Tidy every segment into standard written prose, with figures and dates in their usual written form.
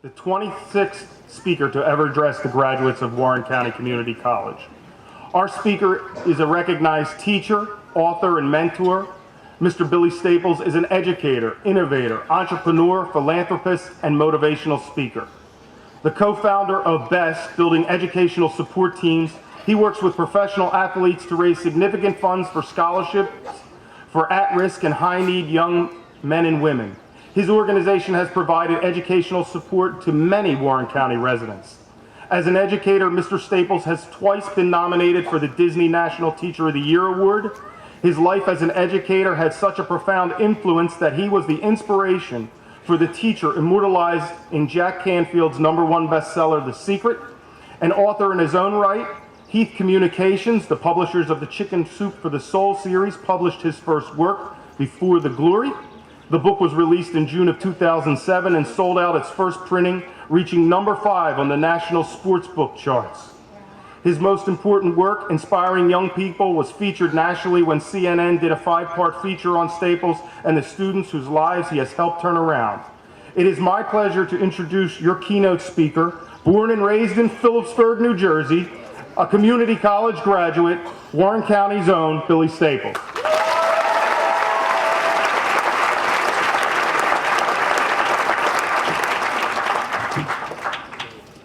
the 26th speaker to ever address the graduates of Warren County Community College. Our speaker is a recognized teacher, author, and mentor. Mr. Billy Staples is an educator, innovator, entrepreneur, philanthropist, and motivational speaker. The co-founder of BEST, building educational support teams, he works with professional athletes to raise significant funds for scholarships for at-risk and high-need young men and women. His organization has provided educational support to many Warren County residents. As an educator, Mr. Staples has twice been nominated for the Disney National Teacher of the Year Award. His life as an educator had such a profound influence that he was the inspiration for the teacher immortalized in Jack Canfield's #1 bestseller, The Secret. An author in his own right, Heath Communications, the publishers of the Chicken Soup for the Soul series, published his first work, Before the Glory. The book was released in June of 2007 and sold out its first printing, reaching #5 on the national sports book charts. His most important work, Inspiring Young People, was featured nationally when CNN did a 5-part feature on Staples and the students whose lives he has helped turn around. It is my pleasure to introduce your keynote speaker, born and raised in Phillipsburg, New Jersey, a community college graduate, Warren County's own Billy Staples.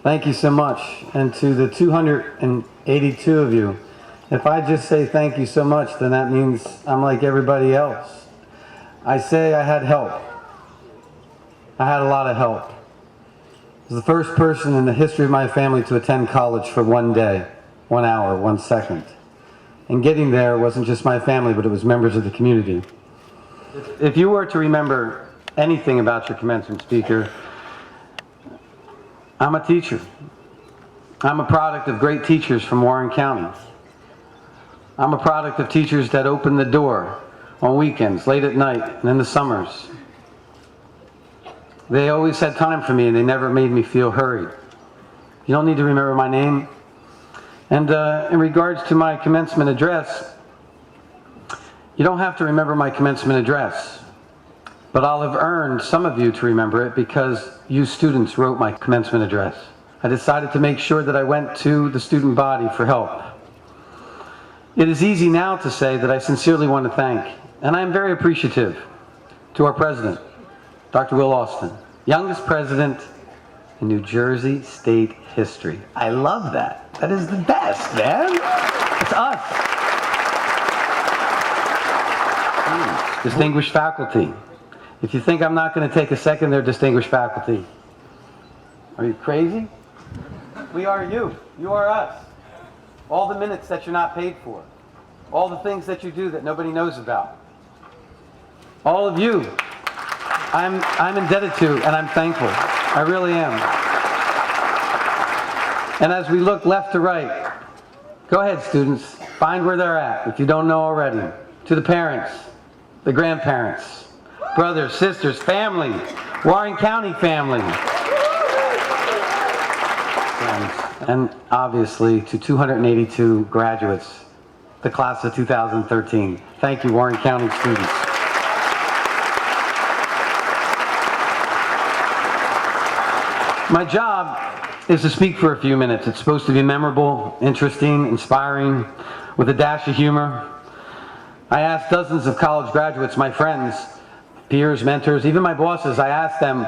Thank you so much. And to the 282 of you, if I just say thank you so much, then that means I'm like everybody else. I say I had help. I had a lot of help. I was the first person in the history of my family to attend college for 1 day, 1 hour, 1 second. And getting there wasn't just my family, but it was members of the community. If you were to remember anything about your commencement speaker, I'm a teacher. I'm a product of great teachers from Warren County. I'm a product of teachers that open the door on weekends, late at night, and in the summers. They always had time for me, and they never made me feel hurried. You don't need to remember my name. And in regards to my commencement address, you don't have to remember my commencement address. But I'll have earned some of you to remember it because you students wrote my commencement address. I decided to make sure that I went to the student body for help. It is easy now to say that I sincerely want to thank, and I am very appreciative, to our president, Dr. Will Austin, youngest president in New Jersey state history. I love that. That is the best, man. It's us. Distinguished faculty. If you think I'm not going to take a second, they're distinguished faculty. Are you crazy? We are you. You are us. All the minutes that you're not paid for. All the things that you do that nobody knows about. All of you, I'm indebted to, and I'm thankful. I really am. And as we look left to right, go ahead, students. Find where they're at, if you don't know already. To the parents, the grandparents, brothers, sisters, family, Warren County family. And obviously to 282 graduates, the class of 2013. Thank you, Warren County students. My job is to speak for a few minutes. It's supposed to be memorable, interesting, inspiring, with a dash of humor. I asked dozens of college graduates, my friends, peers, mentors, even my bosses, I asked them,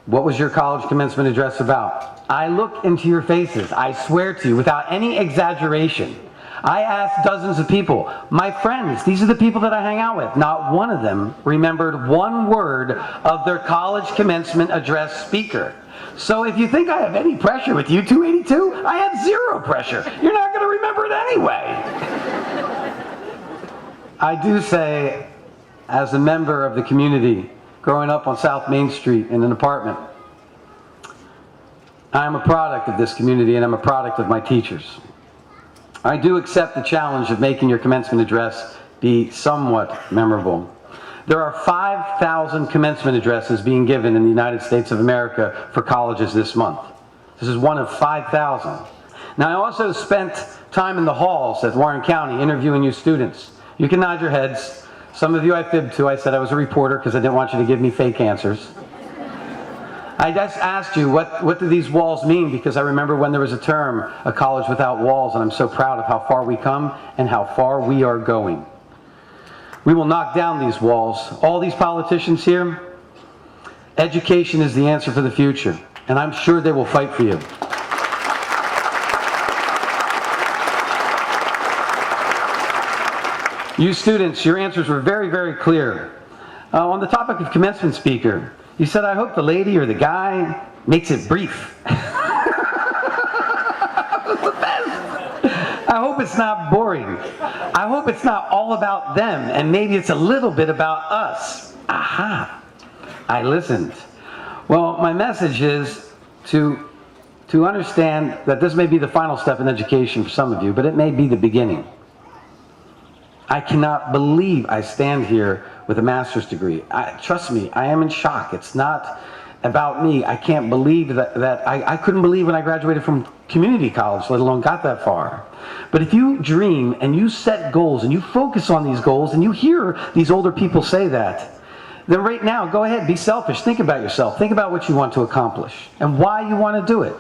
what was your college commencement address about? I look into your faces, I swear to you, without any exaggeration. I asked dozens of people, my friends, these are the people that I hang out with. Not one of them remembered one word of their college commencement address speaker. So if you think I have any pressure with you, 282, I have zero pressure. You're not going to remember it anyway. I do say, as a member of the community, growing up on South Main Street in an apartment, I am a product of this community and I'm a product of my teachers. I do accept the challenge of making your commencement address be somewhat memorable. There are 5,000 commencement addresses being given in the United States of America for colleges this month. This is one of 5,000. Now, I also spent time in the halls at Warren County interviewing you students. You can nod your heads. Some of you I fibbed to. I said I was a reporter because I didn't want you to give me fake answers. I just asked you, what do these walls mean? Because I remember when there was a term, a college without walls, and I'm so proud of how far we come and how far we are going. We will knock down these walls. All these politicians here, education is the answer for the future, and I'm sure they will fight for you. You students, your answers were very, very clear. On the topic of commencement speaker, you said, I hope the lady or the guy makes it brief. I hope it's not boring. I hope it's not all about them, and maybe it's a little bit about us. Aha, I listened. Well, my message is to understand that this may be the final step in education for some of you, but it may be the beginning. I cannot believe I stand here with a master's degree. Trust me, I am in shock. It's not about me. I can't believe that I couldn't believe when I graduated from community college, let alone got that far. But if you dream and you set goals and you focus on these goals and you hear these older people say that, then right now, go ahead, be selfish. Think about yourself. Think about what you want to accomplish and why you want to do it.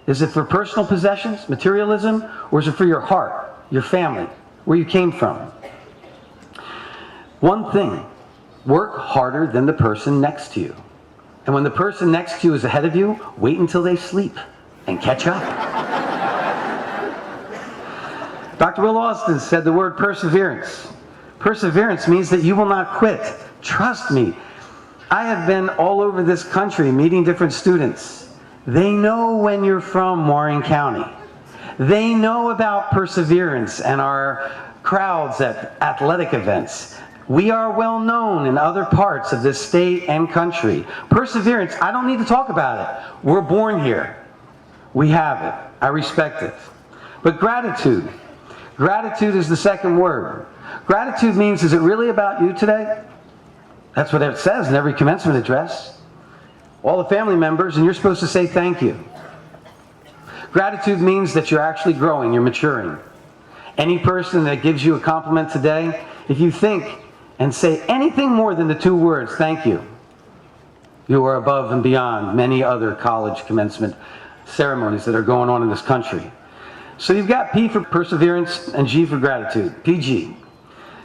Is it for personal possessions, materialism, or is it for your heart, your family, where you came from? One thing, work harder than the person next to you. And when the person next to you is ahead of you, wait until they sleep and catch up. Dr. Will Austin said the word perseverance. Perseverance means that you will not quit. Trust me. I have been all over this country meeting different students. They know when you're from Warren County. They know about perseverance and our crowds at athletic events. We are well known in other parts of this state and country. Perseverance, I don't need to talk about it. We're born here. We have it. I respect it. But gratitude. Gratitude is the second word. Gratitude means, is it really about you today? That's what it says in every commencement address. All the family members, and you're supposed to say thank you. Gratitude means that you're actually growing, you're maturing. Any person that gives you a compliment today, if you think and say anything more than the two words, thank you, you are above and beyond many other college commencement ceremonies that are going on in this country. So you've got P for perseverance and G for gratitude, PG.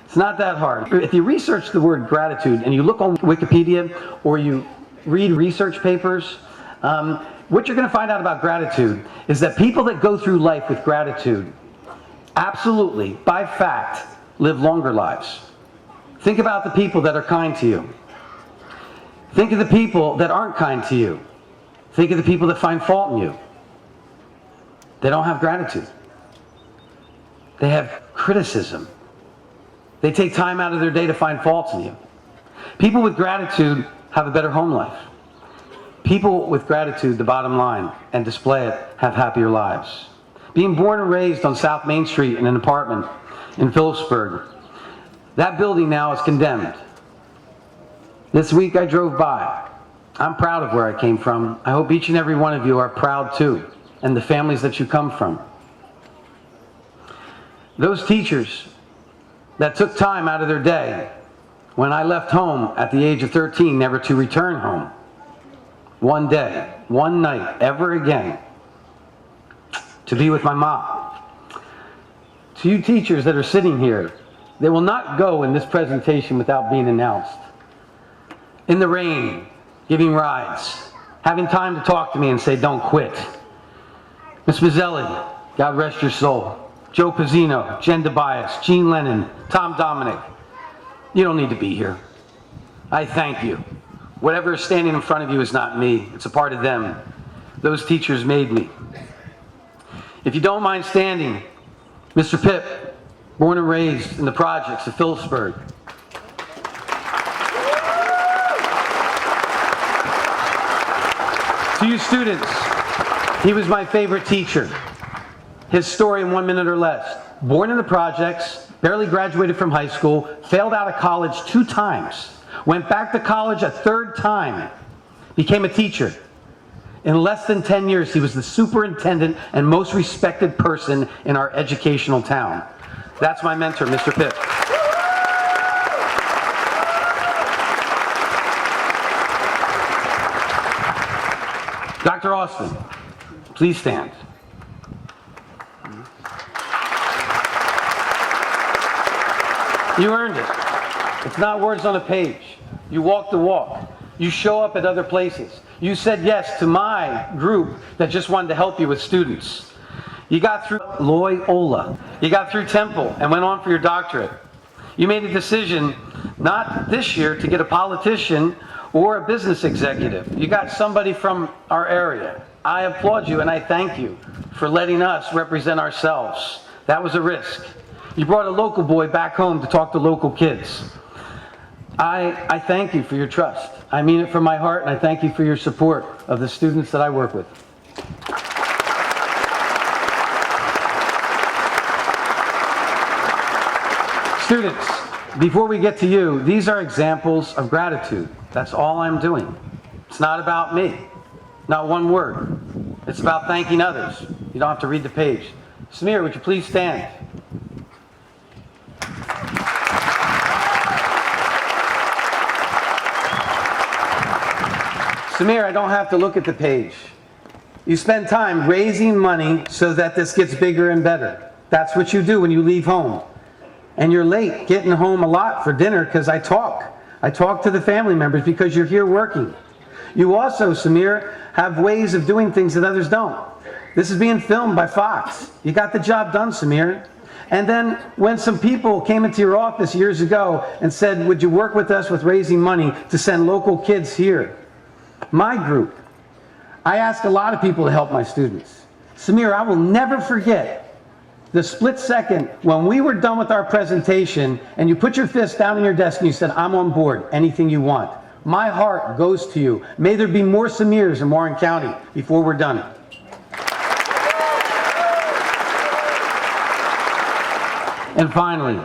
It's not that hard. If you research the word gratitude and you look on Wikipedia or you read research papers, what you're going to find out about gratitude is that people that go through life with gratitude absolutely, by fact, live longer lives. Think about the people that are kind to you. Think of the people that aren't kind to you. Think of the people that find fault in you. They don't have gratitude. They have criticism. They take time out of their day to find faults in you. People with gratitude have a better home life. People with gratitude, the bottom line, and display it, have happier lives. Being born and raised on South Main Street in an apartment in Phillipsburg, that building now is condemned. This week I drove by. I'm proud of where I came from. I hope each and every one of you are proud too, and the families that you come from. Those teachers that took time out of their day when I left home at the age of 13 never to return home. One day, one night, ever again, to be with my mom. To you teachers that are sitting here, they will not go in this presentation without being announced. In the rain, giving rides, having time to talk to me and say, don't quit. Miss Mazzelli, God rest your soul. Joe Pizzino, Jen DeBias, Gene Lennon, Tom Dominic. You don't need to be here. I thank you. Whatever is standing in front of you is not me. It's a part of them. Those teachers made me. If you don't mind standing, Mr. Pip, born and raised in the projects of Phillipsburg. To you students, he was my favorite teacher. His story in 1 minute or less. Born in the projects, barely graduated from high school, failed out of college 2 times, went back to college a 3rd time, became a teacher. In less than 10 years, he was the superintendent and most respected person in our educational town. That's my mentor, Mr. Pip. Dr. Austin, please stand. You earned it. It's not words on a page. You walk the walk. You show up at other places. You said yes to my group that just wanted to help you with students. You got through Loyola. You got through Temple and went on for your doctorate. You made a decision not this year to get a politician or a business executive. You got somebody from our area. I applaud you and I thank you for letting us represent ourselves. That was a risk. You brought a local boy back home to talk to local kids. I thank you for your trust. I mean it from my heart, and I thank you for your support of the students that I work with. Students, before we get to you, these are examples of gratitude. That's all I'm doing. It's not about me. Not one word. It's about thanking others. You don't have to read the page. Samir, would you please stand? Samir, I don't have to look at the page. You spend time raising money so that this gets bigger and better. That's what you do when you leave home. And you're late getting home a lot for dinner because I talk. I talk to the family members because you're here working. You also, Samir, have ways of doing things that others don't. This is being filmed by Fox. You got the job done, Samir. And then when some people came into your office years ago and said, would you work with us with raising money to send local kids here? My group, I ask a lot of people to help my students. Samir, I will never forget the split second when we were done with our presentation and you put your fist down on your desk and you said, I'm on board, anything you want. My heart goes to you. May there be more Samirs in Warren County before we're done. And finally,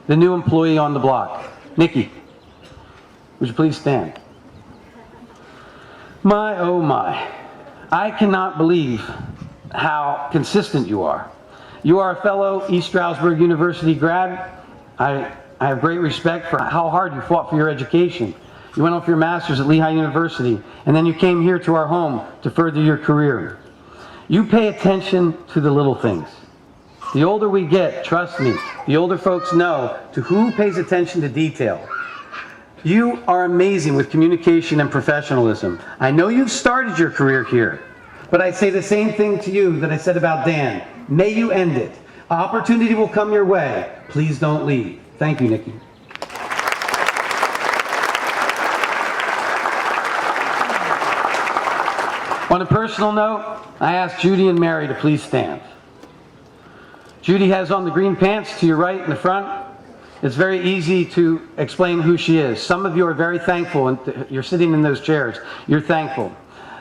the new employee on the block, Nikki. Would you please stand? My, oh my, I cannot believe how consistent you are. You are a fellow East Stroudsburg University grad. I have great respect for how hard you fought for your education. You went on for your master's at Lehigh University, and then you came here to our home to further your career. You pay attention to the little things. The older we get, trust me, the older folks know to who pays attention to detail. You are amazing with communication and professionalism. I know you've started your career here, but I say the same thing to you that I said about Dan. May you end it. Opportunity will come your way. Please don't leave. Thank you, Nikki. On a personal note, I asked Judy and Mary to please stand. Judy has on the green pants to your right in the front. It's very easy to explain who she is. Some of you are very thankful, and you're sitting in those chairs. You're thankful.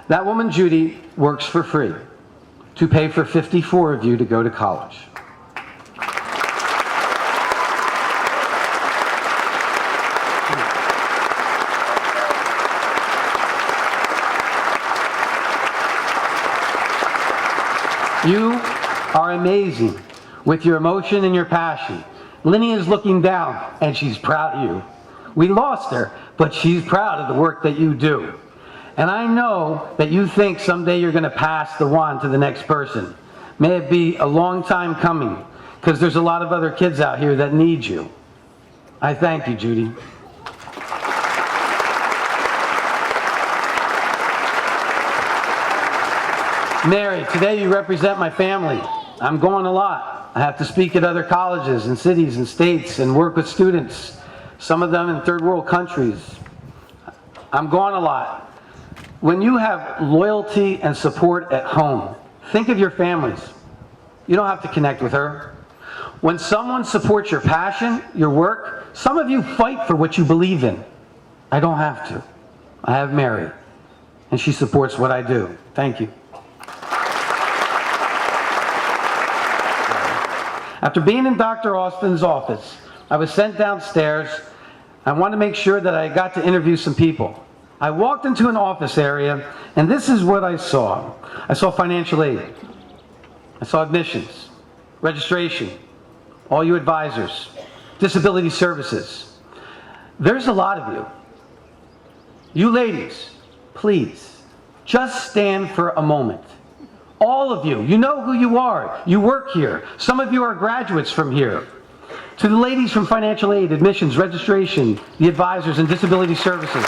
That woman, Judy, works for free to pay for 54 of you to go to college. You are amazing with your emotion and your passion. Linny is looking down, and she's proud of you. We lost her, but she's proud of the work that you do. And I know that you think someday you're going to pass the wand to the next person. May it be a long time coming, because there's a lot of other kids out here that need you. I thank you, Judy. Mary, today you represent my family. I'm going a lot. I have to speak at other colleges and cities and states and work with students, some of them in third world countries. I'm gone a lot. When you have loyalty and support at home, think of your families. You don't have to connect with her. When someone supports your passion, your work, some of you fight for what you believe in. I don't have to. I have Mary, and she supports what I do. Thank you. After being in Dr. Austin's office, I was sent downstairs. I wanted to make sure that I got to interview some people. I walked into an office area, and this is what I saw. I saw financial aid. I saw admissions, registration, all you advisors, disability services. There's a lot of you. You ladies, please, just stand for a moment. All of you, you know who you are. You work here. Some of you are graduates from here. To the ladies from financial aid, admissions, registration, the advisors, and disability services.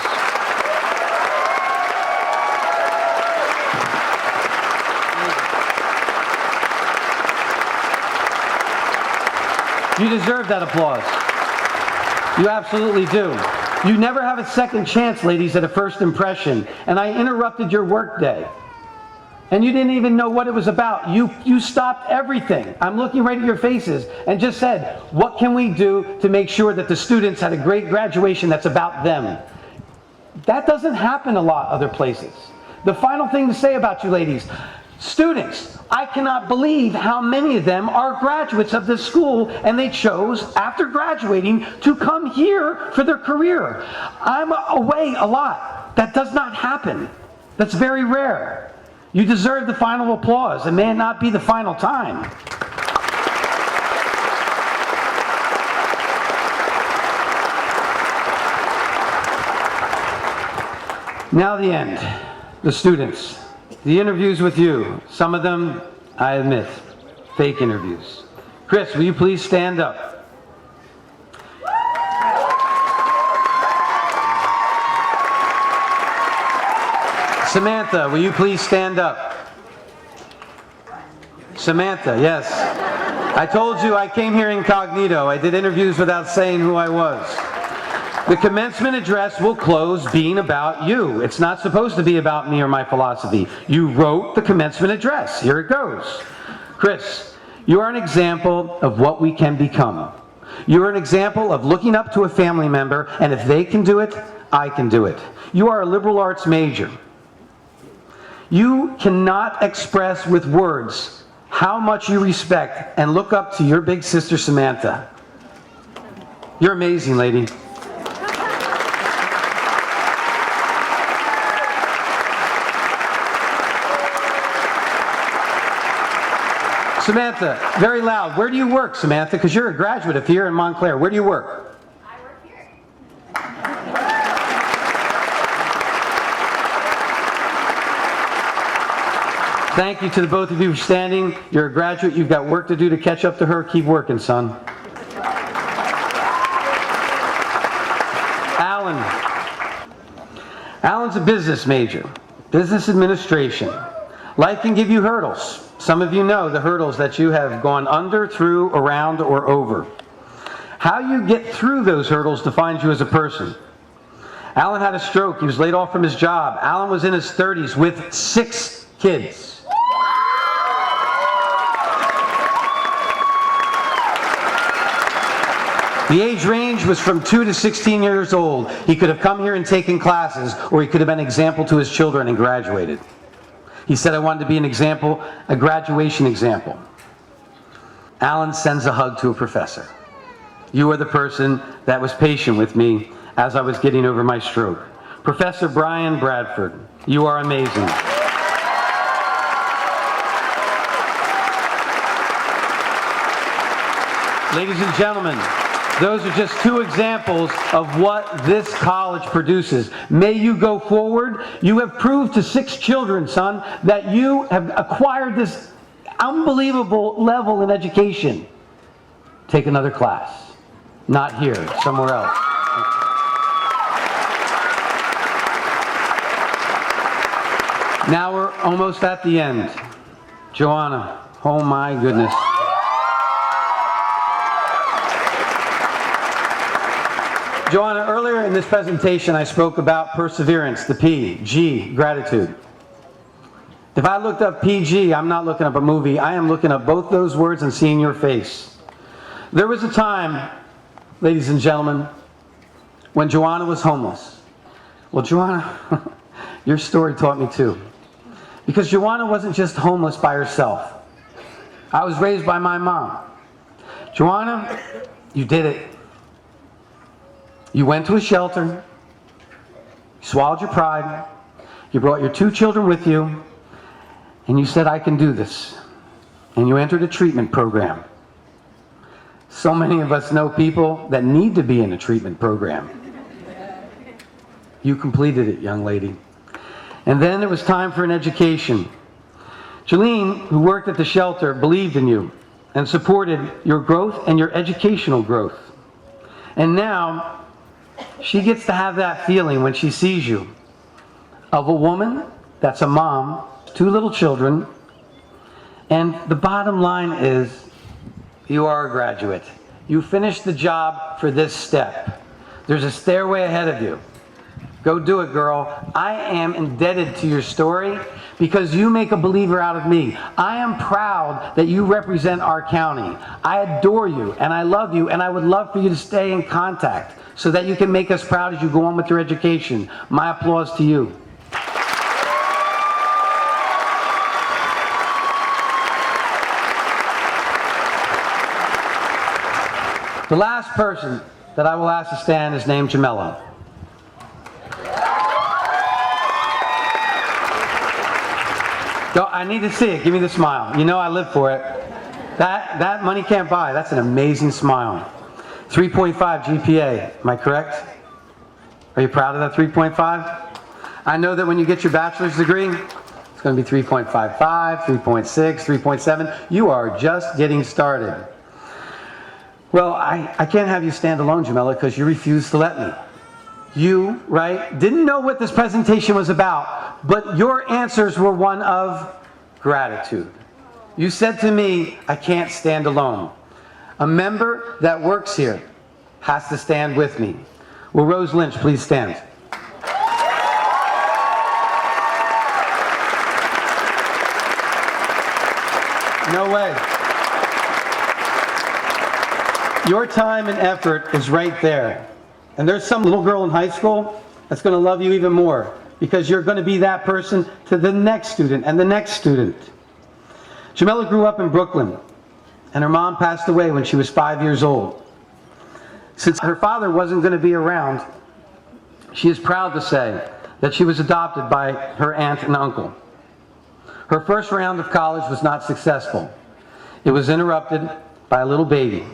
You deserve that applause. You absolutely do. You never have a second chance, ladies, at a first impression. And I interrupted your workday. And you didn't even know what it was about. You stopped everything. I'm looking right at your faces and just said, what can we do to make sure that the students had a great graduation that's about them? That doesn't happen a lot other places. The final thing to say about you ladies, students, I cannot believe how many of them are graduates of this school and they chose, after graduating, to come here for their career. I'm away a lot. That does not happen. That's very rare. You deserve the final applause. It may not be the final time. Now the end. The students. The interviews with you. Some of them, I admit, fake interviews. Chris, will you please stand up? Samantha, will you please stand up? Samantha, yes. I told you I came here incognito. I did interviews without saying who I was. The commencement address will close being about you. It's not supposed to be about me or my philosophy. You wrote the commencement address. Here it goes. Chris, you are an example of what we can become. You are an example of looking up to a family member, and if they can do it, I can do it. You are a liberal arts major. You cannot express with words how much you respect and look up to your big sister Samantha. You're amazing, lady. Samantha, very loud. Where do you work, Samantha? Because you're a graduate of here in Montclair. Where do you work? I work here. Thank you to the both of you for standing. You're a graduate. You've got work to do to catch up to her. Keep working, son. Alan. Alan's a business major. Business administration. Life can give you hurdles. Some of you know the hurdles that you have gone under, through, around, or over. How you get through those hurdles defines you as a person. Alan had a stroke. He was laid off from his job. Alan was in his 30s with 6 kids. The age range was from 2 to 16 years old. He could have come here and taken classes, or he could have been an example to his children and graduated. He said, I wanted to be an example, a graduation example. Alan sends a hug to a professor. You are the person that was patient with me as I was getting over my stroke. Professor Brian Bradford, you are amazing. Ladies and gentlemen, those are just 2 examples of what this college produces. May you go forward. You have proved to 6 children, son, that you have acquired this unbelievable level in education. Take another class. Not here, somewhere else. Now we're almost at the end. Joanna, oh my goodness. Joanna, earlier in this presentation I spoke about perseverance, the P, G, gratitude. If I looked up PG, I'm not looking up a movie, I am looking up both those words and seeing your face. There was a time, ladies and gentlemen, when Joanna was homeless. Well, Joanna, your story taught me too. Because Joanna wasn't just homeless by herself. I was raised by my mom. Joanna, you did it. You went to a shelter, you swallowed your pride, you brought your 2 children with you, and you said, I can do this. And you entered a treatment program. So many of us know people that need to be in a treatment program. You completed it, young lady. And then it was time for an education. Jolene, who worked at the shelter, believed in you and supported your growth and your educational growth. And now, she gets to have that feeling when she sees you of a woman that's a mom, 2 little children, and the bottom line is you are a graduate. You finished the job for this step. There's a stairway ahead of you. Go do it, girl. I am indebted to your story because you make a believer out of me. I am proud that you represent our county. I adore you and I love you, and I would love for you to stay in contact so that you can make us proud as you go on with your education. My applause to you. The last person that I will ask to stand is named Jamela. I need to see it. Give me the smile. You know I live for it. That money can't buy. That's an amazing smile. 3.5 GPA. Am I correct? Are you proud of that 3.5? I know that when you get your bachelor's degree, it's going to be 3.55, 3.6, 3.7. You are just getting started. Well, I can't have you stand alone, Jamela, because you refused to let me. You, right, didn't know what this presentation was about, but your answers were one of gratitude. You said to me, I can't stand alone. A member that works here has to stand with me. Will Rose Lynch please stand? No way. Your time and effort is right there. And there's some little girl in high school that's going to love you even more because you're going to be that person to the next student and the next student. Jamela grew up in Brooklyn, and her mom passed away when she was 5 years old. Since her father wasn't going to be around, she is proud to say that she was adopted by her aunt and uncle. Her first round of college was not successful. It was interrupted by a little baby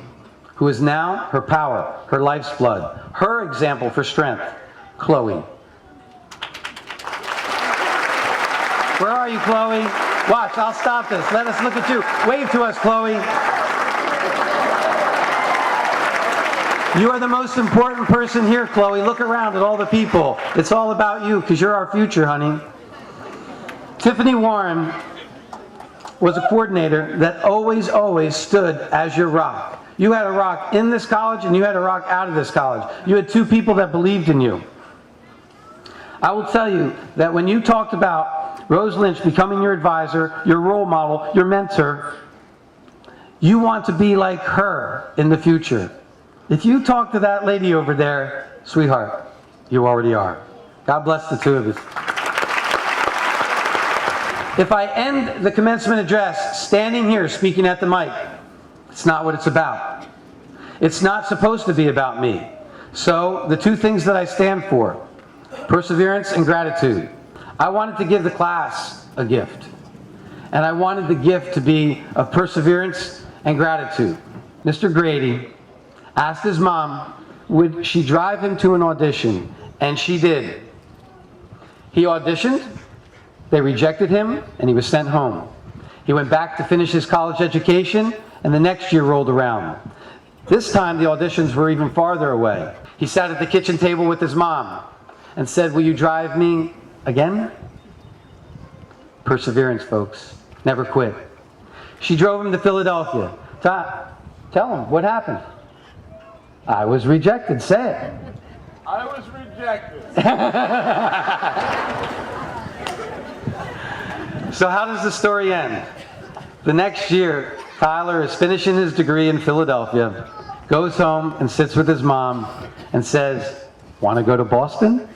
who is now her power, her life's blood, her example for strength, Chloe. Where are you, Chloe? Watch, I'll stop this. Let us look at you. Wave to us, Chloe. You are the most important person here, Chloe. Look around at all the people. It's all about you because you're our future, honey. Tiffany Warren was a coordinator that always stood as your rock. You had a rock in this college and you had a rock out of this college. You had 2 people that believed in you. I will tell you that when you talked about Rose Lynch becoming your advisor, your role model, your mentor, you want to be like her in the future. If you talk to that lady over there, sweetheart, you already are. God bless the 2 of us. If I end the commencement address standing here speaking at the mic, it's not what it's about. It's not supposed to be about me. So the 2 things that I stand for, perseverance and gratitude. I wanted to give the class a gift. And I wanted the gift to be of perseverance and gratitude. Mr. Grady asked his mom, would she drive him to an audition? And she did. He auditioned, they rejected him, and he was sent home. He went back to finish his college education, and the next year rolled around. This time the auditions were even farther away. He sat at the kitchen table with his mom and said, will you drive me again? Perseverance, folks. Never quit. She drove him to Philadelphia. Tell him, what happened? I was rejected. Say it. I was rejected. So how does the story end? The next year, Tyler is finishing his degree in Philadelphia, goes home and sits with his mom and says, want to go to Boston?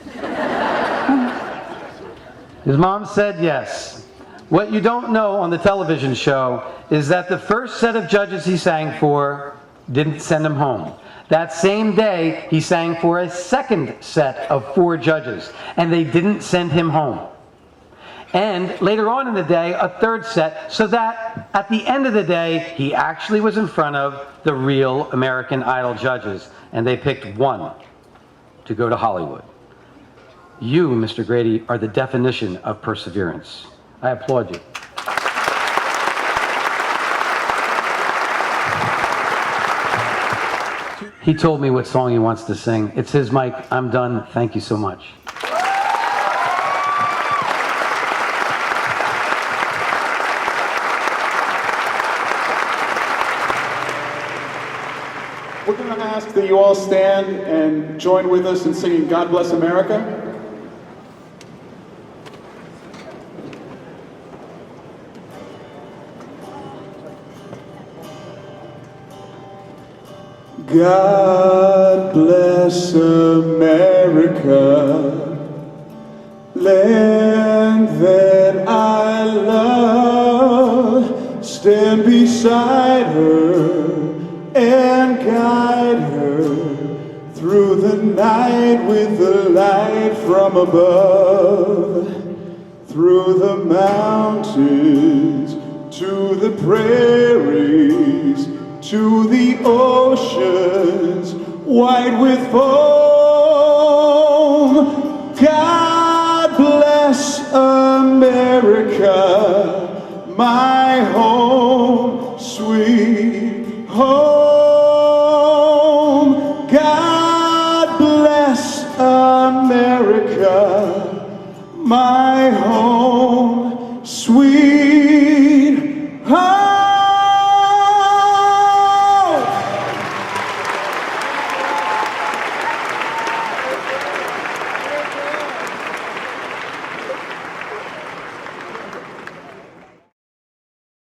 His mom said yes. What you don't know on the television show is that the first set of judges he sang for didn't send him home. That same day, he sang for a second set of 4 judges, and they didn't send him home. And later on in the day, a 3rd set, so that at the end of the day, he actually was in front of the real American Idol judges, and they picked 1 to go to Hollywood. You, Mr. Grady, are the definition of perseverance. I applaud you. He told me what song he wants to sing. It's his mic. I'm done. Thank you so much. We're going to ask that you all stand and join with us in singing God Bless America. God bless America, land that I love. Stand beside her and guide her through the night with the light from above, through the mountains to the prairies, to the oceans white with foam. God bless America, my home, sweet home. God bless America, my home.